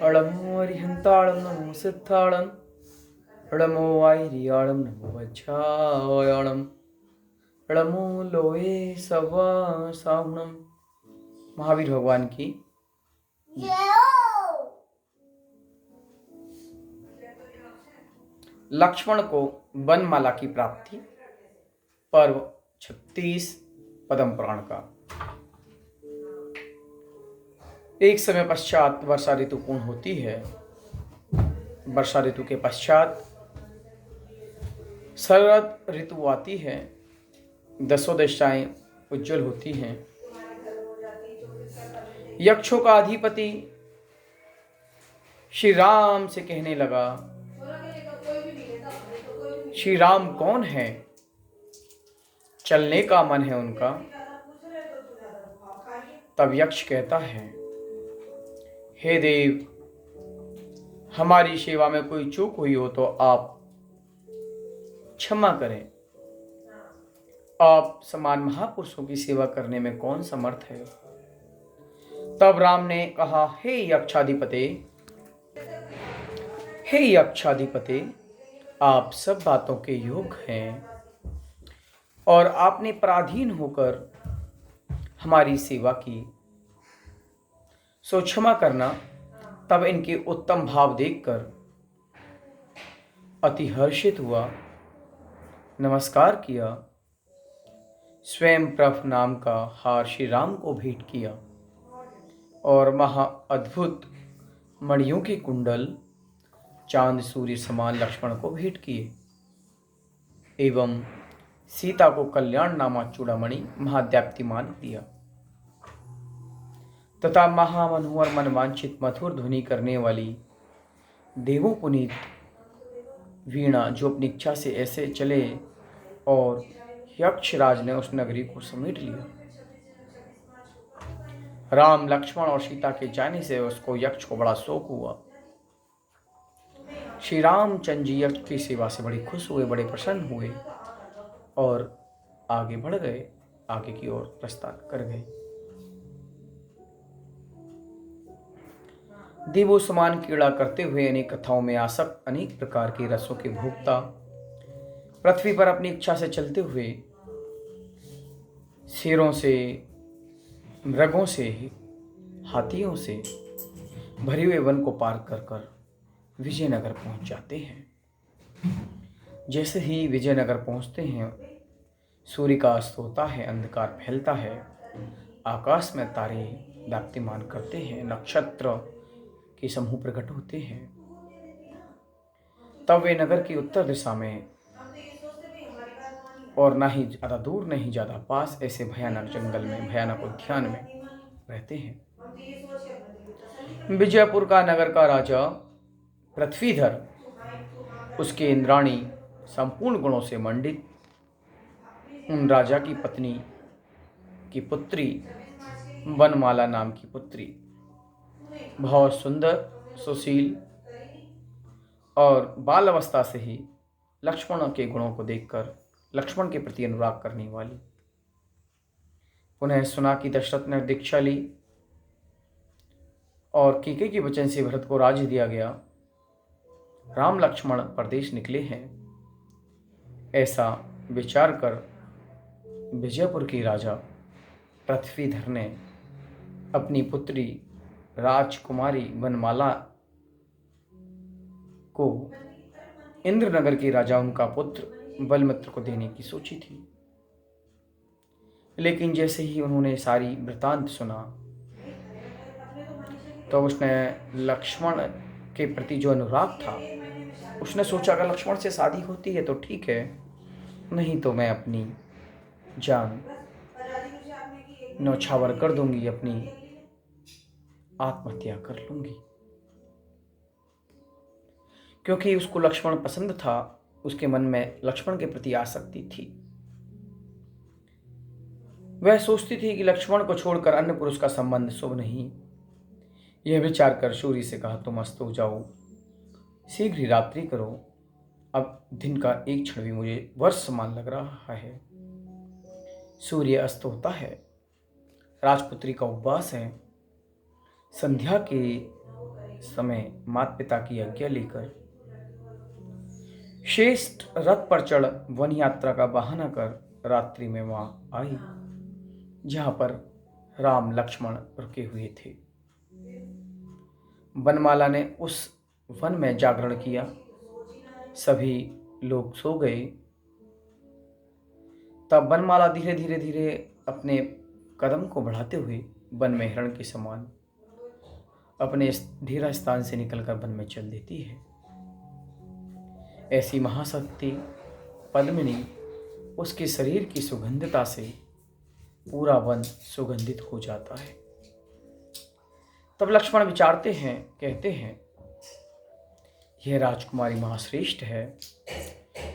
अळमो अरिहंताळं नमो सिद्धाळं अळमो वायरियाळं नमो वज्रायाळं अळमो लोये सवा साहुणम। महावीर भगवान की लक्ष्मण को वनमाला की प्राप्ति पर्व 36 पद्म पुराण का। एक समय पश्चात वर्षा ऋतु पूर्ण होती है। वर्षा ऋतु के पश्चात शरद ऋतु आती है। दसों दिशाएं उज्जवल होती हैं। यक्षों का अधिपति श्री राम से कहने लगा, श्री राम कौन है? चलने का मन है उनका। तब यक्ष कहता है, हे देव, हमारी सेवा में कोई चूक हुई हो तो आप क्षमा करें। आप समान महापुरुषों की सेवा करने में कौन समर्थ है? तब राम ने कहा, हे यक्षाधिपते, हे यक्षाधिपते, आप सब बातों के योग्य हैं और आपने पराधीन होकर हमारी सेवा की, सो क्षमा करना। तब इनके उत्तम भाव देखकर अति हर्षित हुआ, नमस्कार किया, स्वयं प्रभ नाम का हार श्री राम को भेंट किया और महा अद्भुत मणियों के कुंडल चांद सूर्य समान लक्ष्मण को भेंट किए एवं सीता को कल्याण नामा चूड़ामणि महाद्याप्तिमान दिया तथा महामनोहर मनवांछित मधुर ध्वनि करने वाली देवों पुनीत वीणा जो अपनी इच्छा से ऐसे चले और यक्षराज ने उस नगरी को समेट लिया। राम लक्ष्मण और सीता के जाने से उसको यक्ष को बड़ा शोक हुआ। श्री रामचंद्र जी यक्ष की सेवा से बड़ी खुश हुए, बड़े प्रसन्न हुए और आगे बढ़ गए, आगे की ओर प्रस्थान कर गए। देवों समान क्रीड़ा करते हुए अनेक कथाओं में आसक्त, अनेक प्रकार के रसों के भोक्ता, पृथ्वी पर अपनी इच्छा से चलते हुए शेरों से, मृगों से, हाथियों से भरे हुए वन को पार कर कर विजयनगर पहुंच जाते हैं। जैसे ही विजयनगर पहुंचते हैं, सूर्य का अस्त होता है, अंधकार फैलता है, आकाश में तारे दीप्तिमान करते हैं, नक्षत्र के समूह प्रकट होते हैं। तब वे नगर की उत्तर दिशा में और ना ही ज़्यादा दूर नहीं ज़्यादा पास ऐसे भयानक जंगल में, भयानक उद्यान में रहते हैं। विजयपुर का नगर का राजा पृथ्वीधर, उसके इंद्राणी संपूर्ण गुणों से मंडित, उन राजा की पत्नी की पुत्री वनमाला नाम की पुत्री बहुत सुंदर, सुशील और बाल अवस्था से ही लक्ष्मण के गुणों को देखकर लक्ष्मण के प्रति अनुराग करने वाली। पुनः सुना कि दशरथ ने दीक्षा ली और कैकेयी के वचन से भरत को राज्य दिया गया। राम लक्ष्मण परदेश निकले हैं, ऐसा विचार कर विजयपुर की राजा पृथ्वीधर ने अपनी पुत्री राजकुमारी वनमाला को इंद्रनगर के राजा उनका पुत्र बलमित्र को देने की सोची थी। लेकिन जैसे ही उन्होंने सारी वृतांत सुना तो उसने लक्ष्मण के प्रति जो अनुराग था, उसने सोचा अगर लक्ष्मण से शादी होती है तो ठीक है, नहीं तो मैं अपनी जान न्यौछावर कर दूंगी, अपनी आत्महत्या कर लूंगी। क्योंकि उसको लक्ष्मण पसंद था, उसके मन में लक्ष्मण के प्रति आसक्ति थी। वह सोचती थी कि लक्ष्मण को छोड़कर अन्य पुरुष का संबंध शुभ नहीं। यह विचार कर सूर्य से कहा, तुम अस्त हो जाओ, शीघ्र ही रात्रि करो, अब दिन का एक क्षण भी मुझे वर्ष समान लग रहा है। सूर्य अस्त होता है, राजपुत्री का उपवास है। संध्या के समय माता पिता की आज्ञा लेकर श्रेष्ठ रथ पर चढ़ वन यात्रा का बहाना कर रात्रि में वहां आई, जहां पर राम लक्ष्मण रुके हुए थे। वनमाला ने उस वन में जागरण किया। सभी लोग सो गए। तब वनमाला धीरे धीरे धीरे अपने कदम को बढ़ाते हुए वन में हिरण के समान अपने धीरा स्थान से निकलकर वन में चल देती है। ऐसी महाशक्ति पद्मिनी, उसके शरीर की सुगंधता से पूरा वन सुगंधित हो जाता है। तब लक्ष्मण विचारते हैं, कहते हैं, यह राजकुमारी महाश्रेष्ठ है,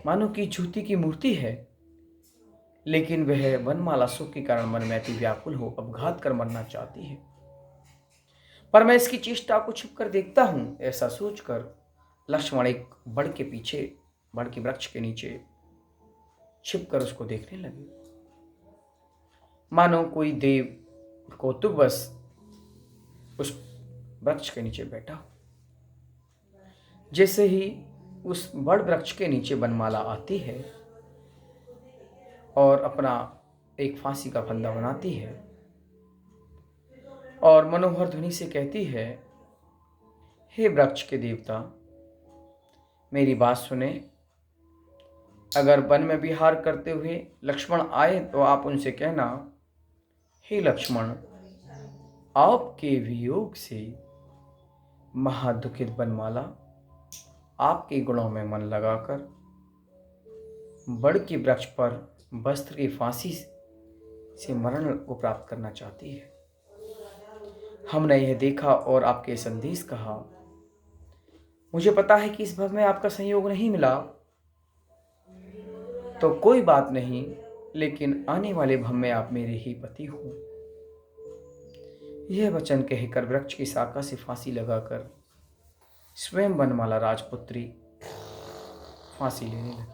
मानो कि ज्योति की मूर्ति है, लेकिन वह वनमाला सुख के कारण मन में अति व्याकुल हो अपघात कर मरना चाहती है। पर मैं इसकी चेष्टा को छिप कर देखता हूं। ऐसा सोचकर लक्ष्मण एक बड़ के वृक्ष के नीचे छिपकर उसको देखने लगे, मानो कोई देव कौतुकवश उस वृक्ष के नीचे बैठा हो। जैसे ही उस बड़ वृक्ष के नीचे वनमाला आती है और अपना एक फांसी का फंदा बनाती है और मनोहर ध्वनि से कहती है, हे वृक्ष के देवता, मेरी बात सुने। अगर वन में विहार करते हुए लक्ष्मण आए तो आप उनसे कहना, हे लक्ष्मण, आपके वियोग से महादुखित वनमाला आपके गुणों में मन लगाकर बड़ के वृक्ष पर वस्त्र की फांसी से मरण को प्राप्त करना चाहती है। हमने यह देखा और आपके संदेश कहा। मुझे पता है कि इस भव में आपका संयोग नहीं मिला तो कोई बात नहीं, लेकिन आने वाले भव में आप मेरे ही पति हो। यह वचन कहकर वृक्ष की शाखा से फांसी लगाकर स्वयं वनमाला राजपुत्री फांसी लेने लगी।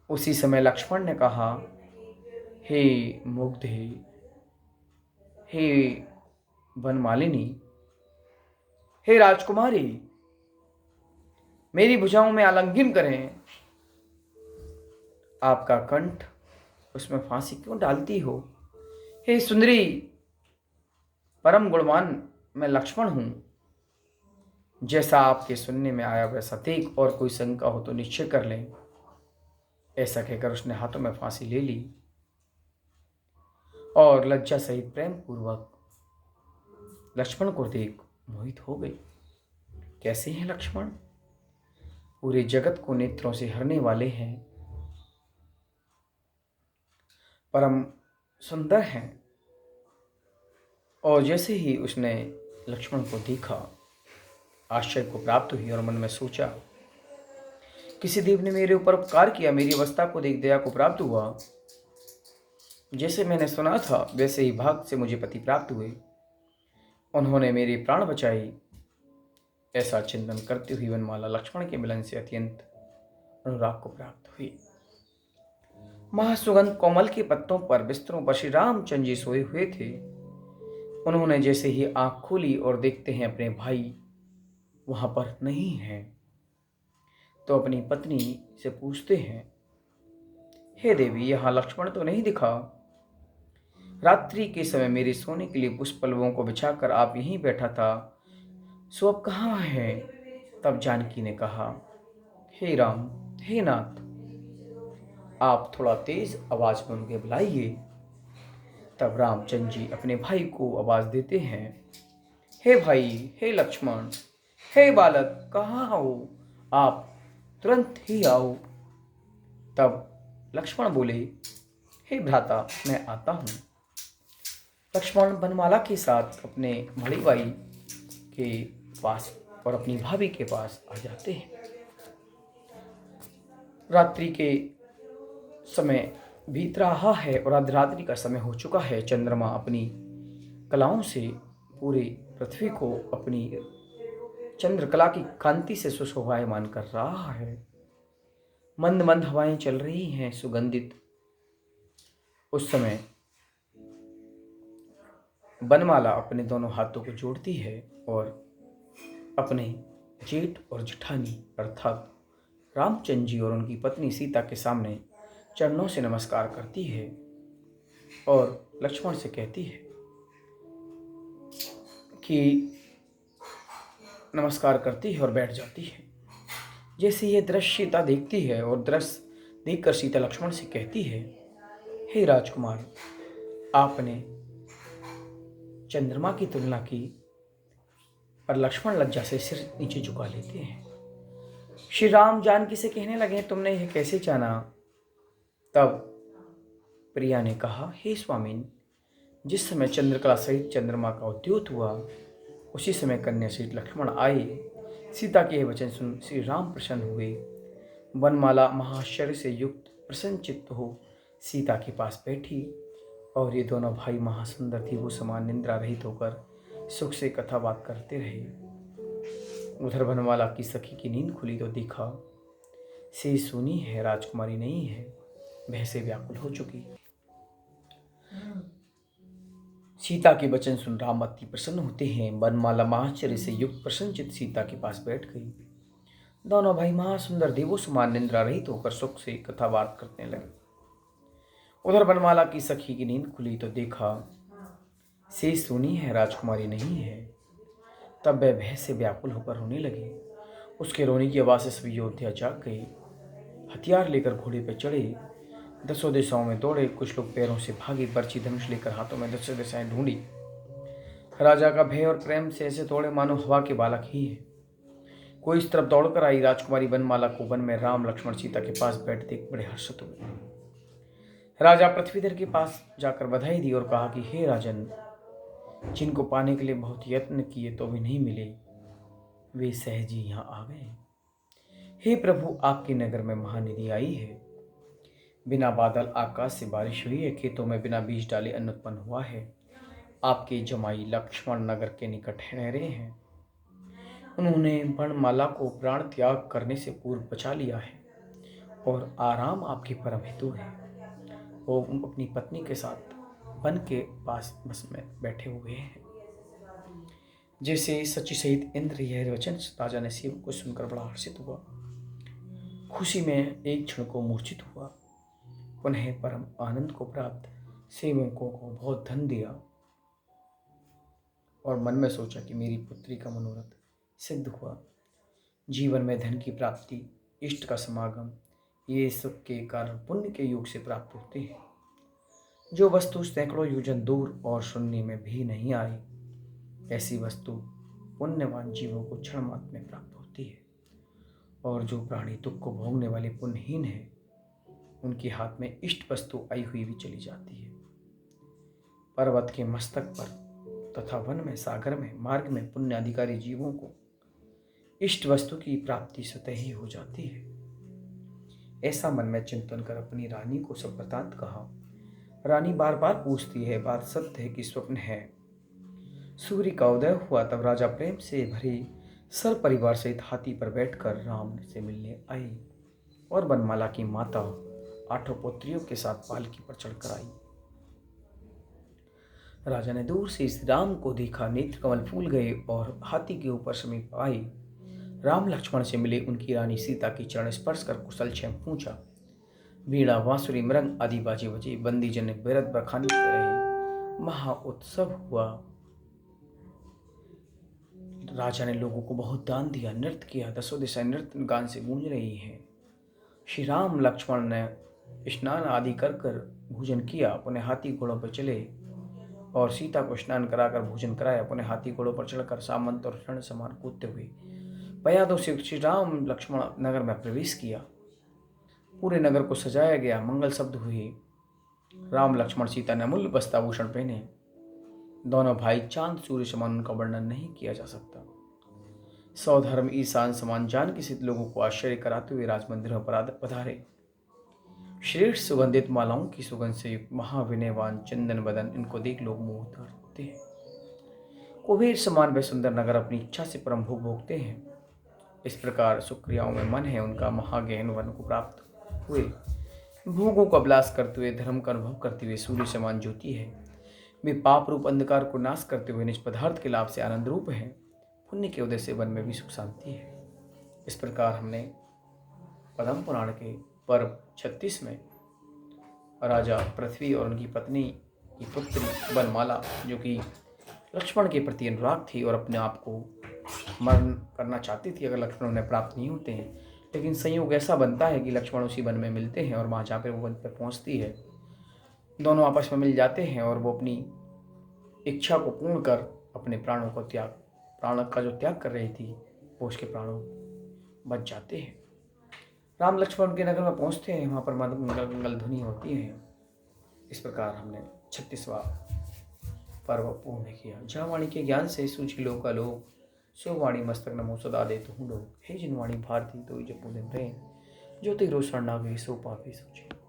उसी समय लक्ष्मण ने कहा, हे मुग्धे, हे वनमालिनी, हे राजकुमारी, मेरी भुजाओं में आलिंगन करें। आपका कंठ उसमें फांसी क्यों डालती हो? हे सुंदरी, परम गुणवान मैं लक्ष्मण हूं। जैसा आपके सुनने में आया वैसा देख, और कोई शंका हो तो निश्चय कर लें। ऐसा कहकर उसने हाथों में फांसी ले ली और लज्जा सहित प्रेम पूर्वक लक्ष्मण को देख मोहित हो गई। कैसे हैं लक्ष्मण? पूरे जगत को नेत्रों से हरने वाले हैं, परम सुंदर हैं। और जैसे ही उसने लक्ष्मण को देखा, आश्चर्य को प्राप्त हुई और मन में सोचा, किसी देव ने मेरे ऊपर उपकार किया, मेरी अवस्था को देख दया को प्राप्त हुआ। जैसे मैंने सुना था वैसे ही भाग से मुझे पति प्राप्त हुए, उन्होंने मेरे प्राण बचाई। ऐसा चिंतन करती हुई वनमाला लक्ष्मण के मिलन से अत्यंत अनुराग को प्राप्त हुई। महासुगंध कोमल के पत्तों पर बिस्तरों पर श्री रामचंद्र जी सोए हुए थे। उन्होंने जैसे ही आंख खोली और देखते हैं अपने भाई वहां पर नहीं है, तो अपनी पत्नी से पूछते हैं, हे देवी, यहां लक्ष्मण तो नहीं दिखा। रात्रि के समय मेरे सोने के लिए पुष्प पल्लवों को बिछाकर आप यहीं बैठा था, सो अब कहाँ है? तब जानकी ने कहा, हे राम, हे नाथ, आप थोड़ा तेज आवाज में उनके बुलाइए। तब रामचंद्र जी अपने भाई को आवाज देते हैं, हे भाई, हे लक्ष्मण, हे बालक, कहाँ हो आप? तुरंत ही आओ। तब लक्ष्मण बोले, हे भ्राता, मैं आता हूं। लक्ष्मण वनमाला के साथ अपने बड़े भाई के पास और अपनी भाभी के पास आ जाते हैं। रात्रि के समय बीत रहा है और अर्धरात्रि का समय हो चुका है। चंद्रमा अपनी कलाओं से पूरी पृथ्वी को अपनी चंद्रकला की कांति से सुशोभायमान कर रहा है। मंद मंद हवाएं चल रही हैं, सुगंधित। उस समय बनमाला अपने दोनों हाथों को जोड़ती है और अपने जेठ और जेठानी अर्थात रामचंद्र जी और उनकी पत्नी सीता के सामने चरणों से नमस्कार करती है और लक्ष्मण से कहती है कि नमस्कार करती है और बैठ जाती है। जैसे यह दृश्य सीता देखती है और दृश्य देखकर सीता लक्ष्मण से कहती है, हे राजकुमार, आपने चंद्रमा की तुलना की। पर लक्ष्मण लज्जा से सिर नीचे झुका लेते हैं। श्री राम जानकी से कहने लगे, तुमने यह कैसे जाना? तब प्रिया ने कहा, हे स्वामिन, जिस समय चंद्रकला सहित चंद्रमा का उद्योत हुआ उसी समय कन्या श्री लक्ष्मण आए। सीता के यह वचन सुन श्री राम प्रसन्न हुए। वनमाला महाश्चर्य से युक्त प्रसन्नचित्त हो सीता के पास बैठी और ये दोनों भाई महासुंदर थी वो समान निंद्रा रहित होकर सुख से कथा बात करते रहे। उधर वनमाला की सखी की नींद खुली तो देखा से सुनी है, राजकुमारी नहीं है, भय से व्याकुल हो चुकी। सीता के वचन सुन राम अति प्रसन्न होते हैं। वनमाला महाश्चर्य से युक्त प्रसन्नचित सीता के पास बैठ गई। दोनों भाई महासुंदर देवों समान निंद्रा रहित होकर सुख से कथा बात करने लगे। उधर वनमाला की सखी की नींद खुली तो देखा से सुनी है, राजकुमारी नहीं है। तब वह भय से व्याकुल होकर रोने लगे। उसके रोने की आवाज से सभी योद्धा जाग गए। हथियार लेकर घोड़े पर चढ़े, दसों दिशाओं में दौड़े। कुछ लोग पैरों से भागे, बर्छी धनुष लेकर हाथों में दसों दिशाएं ढूंढी। राजा का भय और प्रेम से ऐसे दौड़े मानो हवा के बालक ही है। कोई इस तरफ दौड़कर आई। राजकुमारी वनमाला को वन में राम लक्ष्मण सीता के पास बैठ देख बड़े हर्षित हुए। राजा पृथ्वीधर के पास जाकर बधाई दी और कहा कि हे राजन, जिनको पाने के लिए बहुत यत्न किए तो भी नहीं मिले, वे सहज ही यहाँ आ गए। हे प्रभु, आपके नगर में महानिधि आई है। बिना बादल आकाश से बारिश हुई है। खेतों में बिना बीज डाले अन्न उत्पन्न हुआ है। आपके जमाई लक्ष्मण नगर के निकट ठहरे हैं। उन्होंने वनमाला को प्राण त्याग करने से पूर्व बचा लिया है और आराम आपके परम हेतु है। वो अपनी पत्नी के साथ वन के पास बस में बैठे हुए हैं। जैसे सची सहित इंद्र यह वचन राजा ने सेवक को सुनकर बड़ा हर्षित हुआ। खुशी में एक क्षण को मूर्छित हुआ। पुनः परम आनंद को प्राप्त सेवकों को बहुत धन दिया और मन में सोचा कि मेरी पुत्री का मनोरथ सिद्ध हुआ। जीवन में धन की प्राप्ति, इष्ट का समागम, ये सुख के कारण पुण्य के योग से प्राप्त होते हैं। जो वस्तु सैकड़ों योजन दूर और शून्य में भी नहीं आई, ऐसी वस्तु पुण्यवान जीवों को क्षण मात्र में प्राप्त होती है। और जो प्राणी दुख को भोगने वाले पुण्यहीन है, उनके हाथ में इष्ट वस्तु आई हुई भी चली जाती है। पर्वत के मस्तक पर तथा वन में, सागर में, मार्ग में पुण्य अधिकारी जीवों को इष्ट वस्तु की प्राप्ति स्वतः ही हो जाती है। ऐसा मन में चिंतन कर अपनी रानी को सब वृतांत कहा। रानी बार बार पूछती है, बात सत्य है कि स्वप्न है? सूर्य का उदय हुआ तब राजा प्रेम से भरे सर परिवार सहित हाथी पर बैठकर राम से मिलने आए और वनमाला की माता 8 पुत्रियों के साथ पालकी पर चढ़कर आई। राजा ने दूर से श्री राम को देखा, नेत्र कमल फूल गए और हाथी के ऊपर समीप आए। राम लक्ष्मण से मिले। उनकी रानी सीता की चरण स्पर्श कर कुशल क्षेम पूछा। वीणा, बांसुरी, मृंग आदि बाजे बजे। बंदी जन बेरत बखानी रहे। महा उत्सव हुआ। राजा ने लोगों को बहुत दान दिया, नृत्य किया। दसों दिशाएं नृत्य गान से गूंज रही हैं। श्री राम लक्ष्मण ने स्नान आदि कर कर भोजन किया, पुनः हाथी घोड़ों पर चले और सीता को स्नान कराकर भोजन कराया। पुनः हाथी घोड़ों पर चढ़कर सामंत और रण समान कूदते हुए पयादों से श्री राम लक्ष्मण नगर में प्रवेश किया। पूरे नगर को सजाया गया, मंगल शब्द हुए। राम लक्ष्मण सीता ने अमूल्य वस्त्राभूषण पहने। दोनों भाई चांद सूर्य समान, उनका वर्णन नहीं किया जा सकता। सौधर्म ईशान समान जान किसी लोगों को आश्चर्य कराते हुए राजमंदिर में पधारे। श्रेष्ठ सुगंधित मालाओं की सुगंध से युक्त महाविनयवान चंदन बदन, इनको देख लोग मोहित होते हैं। कुबेर समान वे सुंदर नगर अपनी इच्छा से परम भोग भोगते हैं। इस प्रकार सुक्रियाओं में मन है उनका महागहन वन को प्राप्त हुए। भोगों का अभिलाष करते हुए, धर्म का अनुभव करते हुए सूर्य समान ज्योति है। वे पाप रूप अंधकार को नाश करते हुए निज पदार्थ के लाभ से आनंद रूप हैं। पुण्य के उदय से वन में भी सुख शांति है। इस प्रकार हमने पद्म पुराण के पर्व 36 में राजा पृथ्वी और उनकी पत्नी की पुत्री वनमाला, जो कि लक्ष्मण के प्रति अनुराग थी और अपने आप को मरण करना चाहती थी अगर लक्ष्मण उन्हें प्राप्त नहीं होते हैं, लेकिन संयोग ऐसा बनता है कि लक्ष्मण उसी वन में मिलते हैं और वहाँ जहाँ पर वो वन पर पहुँचती है, दोनों आपस में मिल जाते हैं और वो अपनी इच्छा को पूर्ण कर अपने प्राणों को प्राण का जो त्याग कर रही थी वो उसके प्राणों बच जाते हैं। राम लक्ष्मण के नगर में पहुंचते हैं, वहाँ पर मंगल ध्वनि होती है। इस प्रकार हमने 36वां पर्व पूर्ण किया। जहाँ वाणी के ज्ञान से सूझी लोक आलोक, सो वाणी मस्तक नमो सदा दे तो हूँ लोग। हे जिन वाणी भारती तो जपू दिन रहे, ज्योति रोशन ना गई सो पापी सोचे।